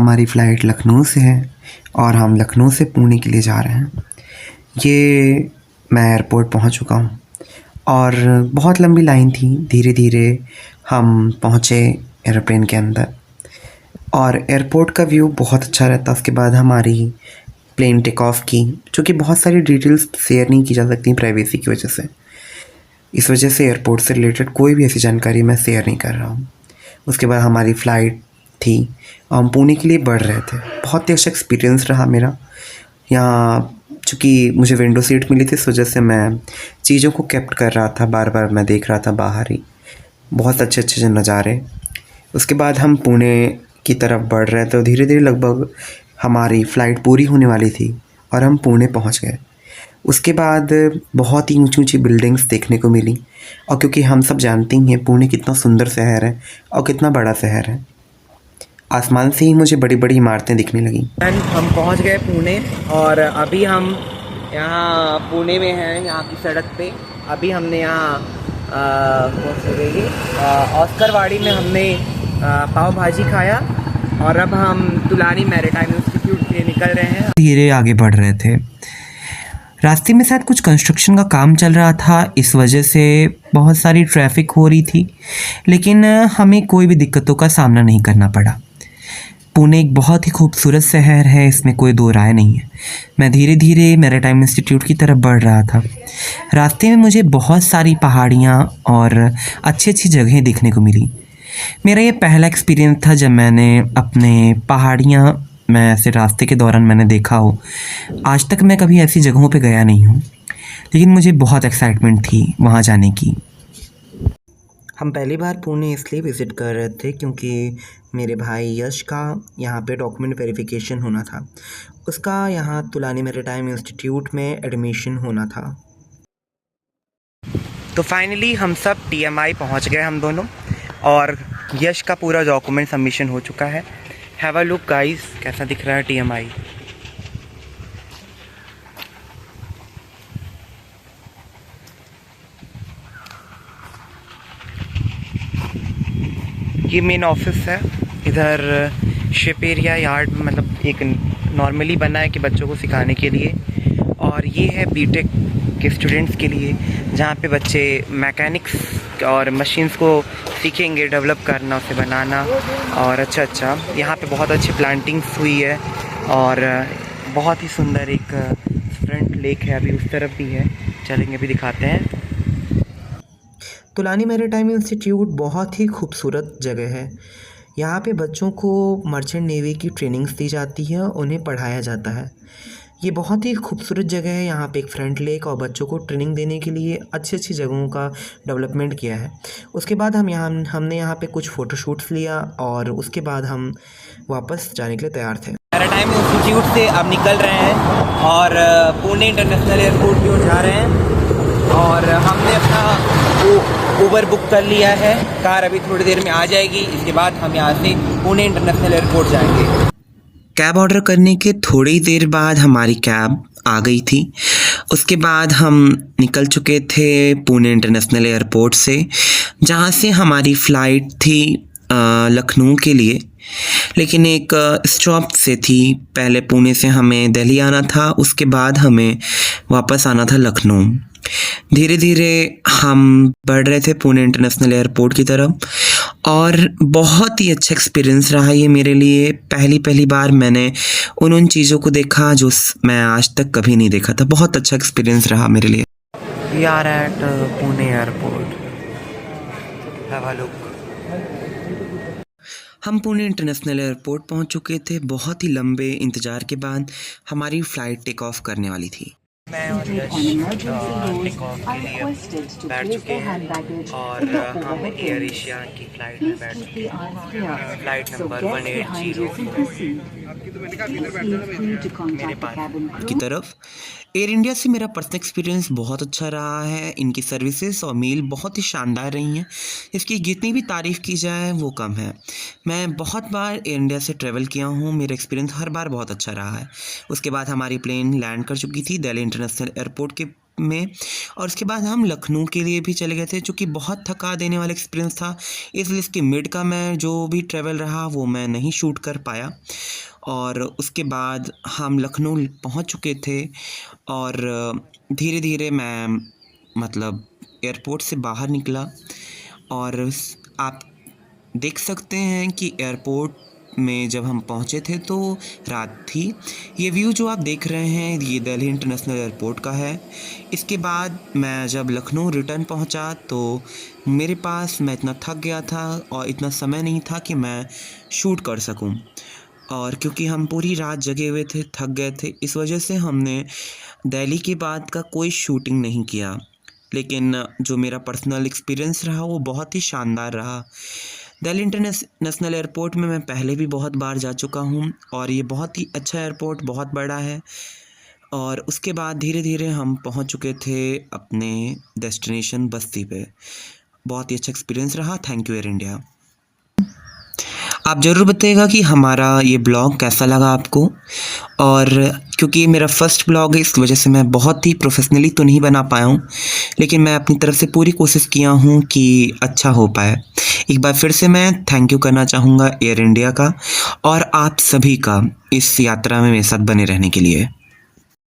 हमारी फ़्लाइट लखनऊ से है और हम लखनऊ से पुणे के लिए जा रहे हैं। ये मैं एयरपोर्ट पहुंच चुका हूं और बहुत लंबी लाइन थी। धीरे धीरे हम पहुंचे एरोप्लेन के अंदर और एयरपोर्ट का व्यू बहुत अच्छा रहता। उसके बाद हमारी प्लेन टेक ऑफ की, चूँकि बहुत सारी डिटेल्स शेयर नहीं की जा सकती प्राइवेसी की वजह से। इस वजह से एयरपोर्ट से रिलेटेड कोई भी ऐसी जानकारी मैं शेयर नहीं कर रहा हूँ। उसके बाद हमारी फ़्लाइट थी और हम पुणे के लिए बढ़ रहे थे। बहुत ही अच्छा एक्सपीरियंस रहा मेरा यहाँ। चूँकि मुझे विंडो सीट मिली थी, इस वजह से मैं चीज़ों को कैप्ट कर रहा था, बार बार मैं देख रहा था बाहर ही बहुत अच्छे अच्छे जो नज़ारे। उसके बाद हम पुणे की तरफ बढ़ रहे थे और धीरे धीरे लगभग हमारी फ़्लाइट पूरी होने वाली थी और हम पुणे पहुंच गए। उसके बाद बहुत ही ऊंची ऊंची बिल्डिंग्स देखने को मिली और क्योंकि हम सब जानते ही हैं पुणे कितना सुंदर शहर है और कितना बड़ा शहर है, आसमान से ही मुझे बड़ी बड़ी इमारतें दिखने लगीं। हम पहुंच गए पुणे और अभी हम यहाँ पुणे में हैं, यहाँ की सड़क पे। अभी हमने यहाँ ऑस्करवाड़ी में हमने पाव भाजी खाया और अब हम तुलानी मैरीटाइम इंस्टीट्यूट के लिए निकल रहे हैं। धीरे आगे बढ़ रहे थे। रास्ते में शायद कुछ कंस्ट्रक्शन का काम चल रहा था, इस वजह से बहुत सारी ट्रैफिक हो रही थी, लेकिन हमें कोई भी दिक्कतों का सामना नहीं करना पड़ा। पुणे एक बहुत ही खूबसूरत शहर है, इसमें कोई दो राय नहीं है। मैं धीरे धीरे मैरीटाइम इंस्टीट्यूट की तरफ बढ़ रहा था। रास्ते में मुझे बहुत सारी पहाड़ियाँ और अच्छी अच्छी जगहें देखने को मिली। मेरा ये पहला एक्सपीरियंस था जब मैंने अपने पहाड़ियाँ मैं ऐसे रास्ते के दौरान मैंने देखा हो। आज तक मैं कभी ऐसी जगहों पे गया नहीं हूँ, लेकिन मुझे बहुत एक्साइटमेंट थी वहाँ जाने की। हम पहली बार पुणे इसलिए विज़िट कर रहे थे क्योंकि मेरे भाई यश का यहाँ पे डॉक्यूमेंट वेरिफिकेशन होना था। उसका यहाँ तुलानी मैरीटाइम इंस्टीट्यूट में एडमिशन होना था। तो फाइनली हम सब TMI पहुंच गए हम दोनों, और यश का पूरा डॉक्यूमेंट सबमिशन हो चुका है। हैव अ लुक गाइस, कैसा दिख रहा है TMI। ये मेन ऑफिस है। इधर शिप एरिया यार्ड मतलब एक नॉर्मली बना है कि बच्चों को सिखाने के लिए, और ये है बीटेक के स्टूडेंट्स के लिए जहाँ पे बच्चे मैकेनिक्स और मशीन्स को सीखेंगे, डेवलप करना, उसे बनाना। और अच्छा यहाँ पे बहुत अच्छी प्लांटिंग्स हुई है और बहुत ही सुंदर एक फ्रंट लेक है, अभी उस तरफ भी है, चलेंगे भी दिखाते हैं। तुलानी मैरीटाइम इंस्टीट्यूट बहुत ही खूबसूरत जगह है। यहाँ पे बच्चों को मर्चेंट नेवी की ट्रेनिंग्स दी जाती है, उन्हें पढ़ाया जाता है। ये बहुत ही खूबसूरत जगह है। यहाँ पे एक फ्रंट लेक और बच्चों को ट्रेनिंग देने के लिए अच्छी अच्छी जगहों का डेवलपमेंट किया है। उसके बाद हमने यहाँ पे कुछ फ़ोटोशूट्स लिया और उसके बाद हम वापस जाने के लिए तैयार थे। मैरीटाइम इंस्टीट्यूट से अब निकल रहे हैं और पुणे इंटरनेशनल एयरपोर्ट की ओर जा रहे हैं। और हमने अपना उबर बुक कर लिया है, कार अभी थोड़ी देर में आ जाएगी। इसके बाद हम यहाँ से पुणे इंटरनेशनल एयरपोर्ट जाएंगे। कैब ऑर्डर करने के थोड़ी देर बाद हमारी कैब आ गई थी। उसके बाद हम निकल चुके थे पुणे इंटरनेशनल एयरपोर्ट से, जहाँ से हमारी फ़्लाइट थी लखनऊ के लिए, लेकिन एक स्टॉप से थी। पहले पुणे से हमें दिल्ली आना था, उसके बाद हमें वापस आना था लखनऊ। धीरे धीरे हम बढ़ रहे थे पुणे इंटरनेशनल एयरपोर्ट की तरफ और बहुत ही अच्छा एक्सपीरियंस रहा ये मेरे लिए। पहली बार मैंने उन चीज़ों को देखा जो मैं आज तक कभी नहीं देखा था। बहुत अच्छा एक्सपीरियंस रहा मेरे लिए। We are at Pune airport. Have a look. हम पुणे इंटरनेशनल एयरपोर्ट पहुंच चुके थे। बहुत ही लंबे इंतज़ार के बाद हमारी फ़्लाइट टेक ऑफ करने वाली थी। मैं और यश टेक ऑफ के लिए बैठ चुके हैं और हम एयर एशिया की फ़्लाइट में बैठ चुके हैं। फ़्लाइट नंबर 180 मेरे पास की तरफ। एयर इंडिया से मेरा पर्सनल एक्सपीरियंस बहुत अच्छा रहा है। इनकी सर्विसेज और मील बहुत ही शानदार रही हैं। इसकी जितनी भी तारीफ़ की जाए वो कम है। मैं बहुत बार एयर इंडिया से ट्रैवल किया हूँ, मेरा एक्सपीरियंस हर बार बहुत अच्छा रहा है। उसके बाद हमारी प्लेन लैंड कर चुकी थी दिल्ली इंटरनेशनल एयरपोर्ट के में। और उसके बाद हम लखनऊ के लिए भी चले गए थे, जो कि बहुत थका देने वाला एक्सपीरियंस था, इसलिए इसके मिड का मैं जो भी ट्रैवल रहा वो मैं नहीं शूट कर पाया। और उसके बाद हम लखनऊ पहुंच चुके थे और धीरे धीरे मैं मतलब एयरपोर्ट से बाहर निकला और आप देख सकते हैं कि एयरपोर्ट में जब हम पहुंचे थे तो रात थी। ये व्यू जो आप देख रहे हैं ये दिल्ली इंटरनेशनल एयरपोर्ट का है। इसके बाद मैं जब लखनऊ रिटर्न पहुंचा तो मेरे पास मैं इतना थक गया था और इतना समय नहीं था कि मैं शूट कर सकूं। और क्योंकि हम पूरी रात जगे हुए थे, थक गए थे, इस वजह से हमने दिल्ली के बाद का कोई शूटिंग नहीं किया। लेकिन जो मेरा पर्सनल एक्सपीरियंस रहा वो बहुत ही शानदार रहा। दिल्ली इंटरनेशनल एयरपोर्ट में मैं पहले भी बहुत बार जा चुका हूँ और ये बहुत ही अच्छा एयरपोर्ट, बहुत बड़ा है। और उसके बाद धीरे धीरे हम पहुँच चुके थे अपने डेस्टिनेशन बस्ती पे। बहुत ही अच्छा एक्सपीरियंस रहा। Thank you air India. आप ज़रूर बताइएगा कि हमारा ये ब्लॉग कैसा लगा आपको। और क्योंकि ये मेरा फर्स्ट ब्लॉग है इस वजह से मैं बहुत ही प्रोफेशनली तो नहीं बना पाया हूँ, लेकिन मैं अपनी तरफ से पूरी कोशिश किया हूँ कि अच्छा हो पाए। एक बार फिर से मैं थैंक यू करना चाहूँगा एयर इंडिया का और आप सभी का इस यात्रा में मेरे साथ बने रहने के लिए।